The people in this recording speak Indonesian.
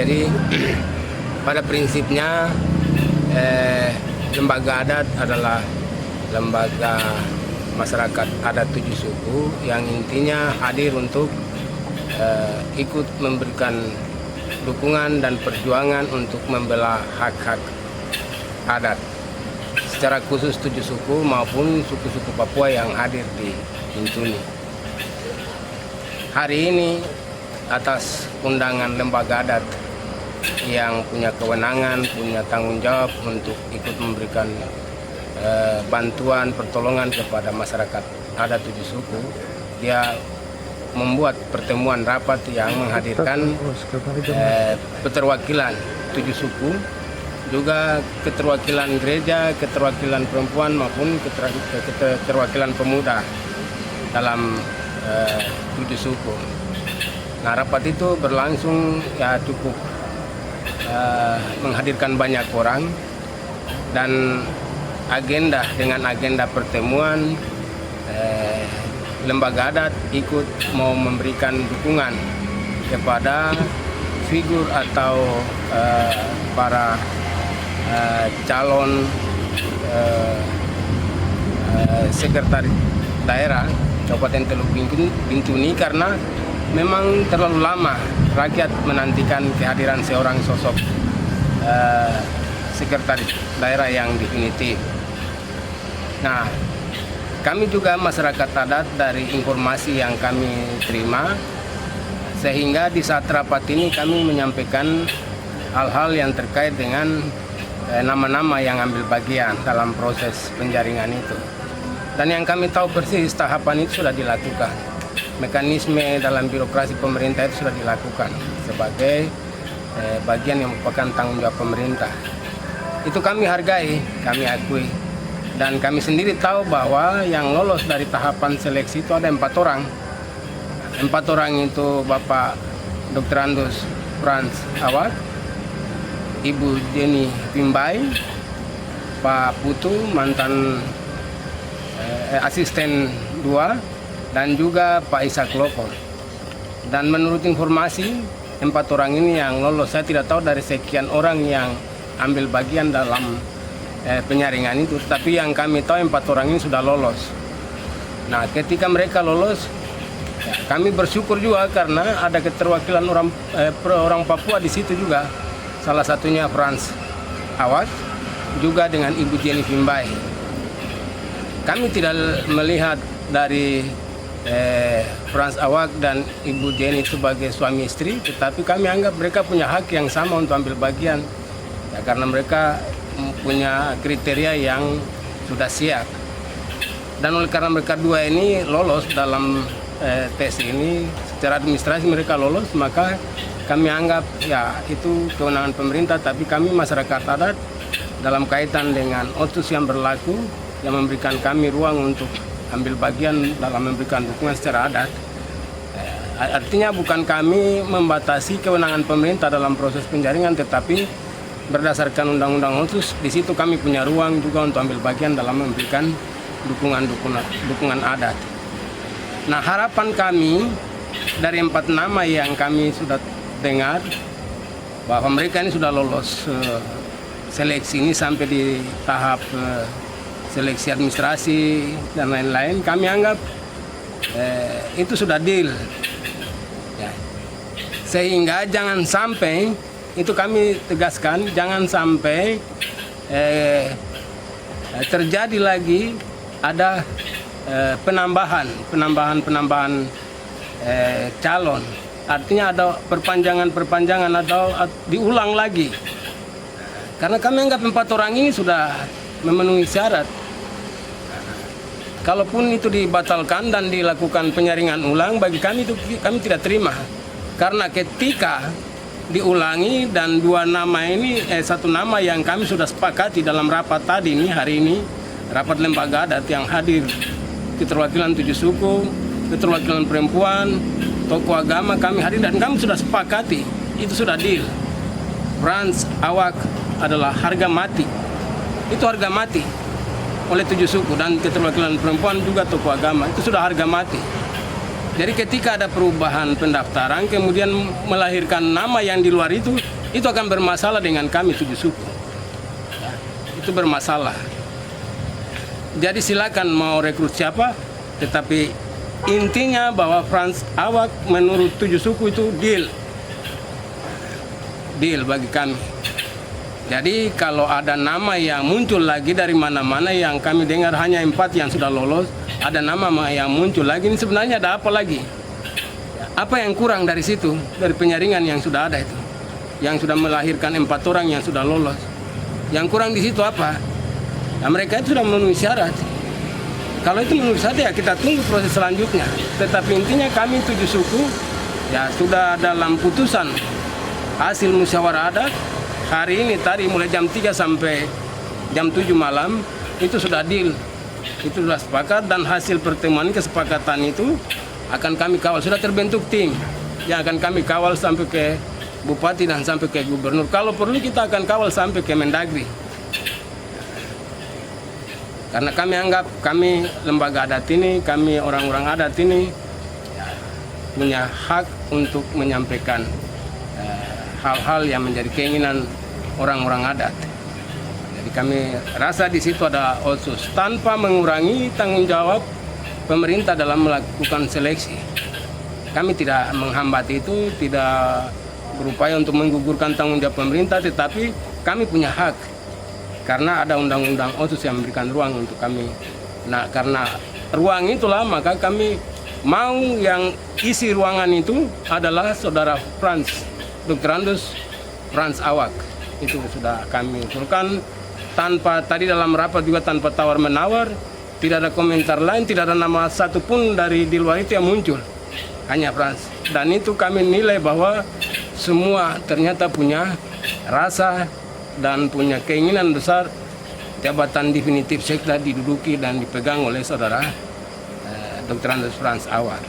Jadi pada prinsipnya lembaga adat adalah lembaga masyarakat adat 7 suku yang intinya hadir untuk ikut memberikan dukungan dan perjuangan untuk membela hak-hak adat secara khusus 7 suku maupun suku-suku Papua yang hadir di Bintuni. Hari ini atas undangan lembaga adat yang punya kewenangan, punya tanggung jawab untuk ikut memberikan bantuan, pertolongan kepada masyarakat adat 7 suku, dia membuat pertemuan rapat yang menghadirkan keterwakilan 7 suku, juga keterwakilan gereja, keterwakilan perempuan maupun keterwakilan pemuda dalam 7 suku. Nah, rapat itu berlangsung ya cukup menghadirkan banyak orang, dan dengan agenda pertemuan lembaga adat ikut mau memberikan dukungan kepada figur atau para calon sekretaris daerah Kabupaten Teluk Bintuni, karena memang terlalu lama rakyat menantikan kehadiran seorang sosok sekretaris daerah yang definitif. Nah, kami juga masyarakat adat dari informasi yang kami terima, sehingga di saat rapat ini kami menyampaikan hal-hal yang terkait dengan nama-nama yang ambil bagian dalam proses penjaringan itu. Dan yang kami tahu persis tahapan itu sudah dilakukan. Mekanisme dalam birokrasi pemerintah itu sudah dilakukan sebagai bagian yang merupakan tanggung jawab pemerintah. Itu kami hargai, kami akui. Dan kami sendiri tahu bahwa yang lolos dari tahapan seleksi itu ada 4 orang. 4 orang itu Bapak Dr. Andus Frans Awak, Ibu Jenny Pimbai, Pak Putu mantan asisten 2, dan juga Pak Ishak Lopor. Dan menurut informasi 4 orang ini yang lolos, saya tidak tahu dari sekian orang yang ambil bagian dalam penyaringan itu, tapi yang kami tahu 4 orang ini sudah lolos. Nah, ketika mereka lolos, ya, kami bersyukur juga karena ada keterwakilan orang Papua di situ juga. Salah satunya Frans Awak, juga dengan Ibu Jenny Pimbai. Kami tidak melihat dari Frans Awak dan Ibu Jenny sebagai suami istri, tetapi kami anggap mereka punya hak yang sama untuk ambil bagian, ya, karena mereka punya kriteria yang sudah siap. Dan oleh karena mereka dua ini lolos dalam tes ini, secara administrasi mereka lolos, maka kami anggap ya itu kewenangan pemerintah, tapi kami masyarakat adat dalam kaitan dengan otsus yang berlaku yang memberikan kami ruang untuk ambil bagian dalam memberikan dukungan secara adat. Artinya bukan kami membatasi kewenangan pemerintah dalam proses penjaringan, tetapi berdasarkan undang-undang otsus, di situ kami punya ruang juga untuk ambil bagian dalam memberikan dukungan adat. Nah, harapan kami dari 4 nama yang kami sudah dengar bahwa mereka ini sudah lolos seleksi ini sampai di tahap seleksi administrasi dan lain-lain, kami anggap itu sudah deal, ya. Sehingga jangan sampai, itu kami tegaskan, jangan sampai terjadi lagi ada penambahan calon. Artinya ada perpanjangan atau diulang lagi. Karena kami anggap 4 orang ini sudah memenuhi syarat. Kalaupun itu dibatalkan dan dilakukan penyaringan ulang, bagi kami itu kami tidak terima. Karena ketika diulangi dan 2 nama ini, 1 nama yang kami sudah sepakati dalam rapat tadi ini, hari ini rapat lembaga adat yang hadir keterwakilan 7 suku, keterwakilan perempuan, tokoh agama, kami hadir dan kami sudah sepakati, itu sudah deal. Frans Awak adalah harga mati, itu harga mati oleh 7 suku, dan keterwakilan perempuan juga tokoh agama, itu sudah harga mati. Jadi ketika ada perubahan pendaftaran kemudian melahirkan nama yang di luar itu akan bermasalah dengan kami 7 suku. Itu bermasalah. Jadi silakan mau rekrut siapa, tetapi intinya bahwa Frans Awak menurut 7 suku itu deal bagi kami. Jadi kalau ada nama yang muncul lagi dari mana-mana yang kami dengar hanya 4 yang sudah lolos, ada nama yang muncul lagi, ini sebenarnya ada apa lagi? Apa yang kurang dari situ, dari penyaringan yang sudah ada itu, yang sudah melahirkan 4 orang yang sudah lolos? Yang kurang di situ apa? Nah, mereka itu sudah memenuhi syarat. Kalau itu memenuhi syarat ya kita tunggu proses selanjutnya. Tetapi intinya kami 7 suku ya sudah dalam putusan hasil musyawarah adat hari ini tadi mulai jam 3 sampai jam 7 malam itu sudah deal. Itu sudah sepakat dan hasil pertemuan kesepakatan itu akan kami kawal. Sudah terbentuk tim yang akan kami kawal sampai ke Bupati dan sampai ke Gubernur. Kalau perlu kita akan kawal sampai ke Mendagri. Karena kami anggap kami lembaga adat ini, kami orang-orang adat ini punya hak untuk menyampaikan hal-hal yang menjadi keinginan orang-orang adat. Jadi kami rasa di situ ada otsus tanpa mengurangi tanggung jawab pemerintah dalam melakukan seleksi. Kami tidak menghambat itu, tidak berupaya untuk menggugurkan tanggung jawab pemerintah, tetapi kami punya hak. Karena ada undang-undang otsus yang memberikan ruang untuk kami. Nah, karena ruang itulah maka kami mau yang isi ruangan itu adalah saudara Dr. Andus Frans Awak. Itu sudah kami usulkan tanpa tadi dalam rapat juga tanpa tawar-menawar, tidak ada komentar lain, tidak ada nama satupun dari di luar itu yang muncul. Hanya Frans. Dan itu kami nilai bahwa semua ternyata punya rasa dan punya keinginan besar jabatan definitif sekda diduduki dan dipegang oleh saudara Dr. Andus Frans Awak.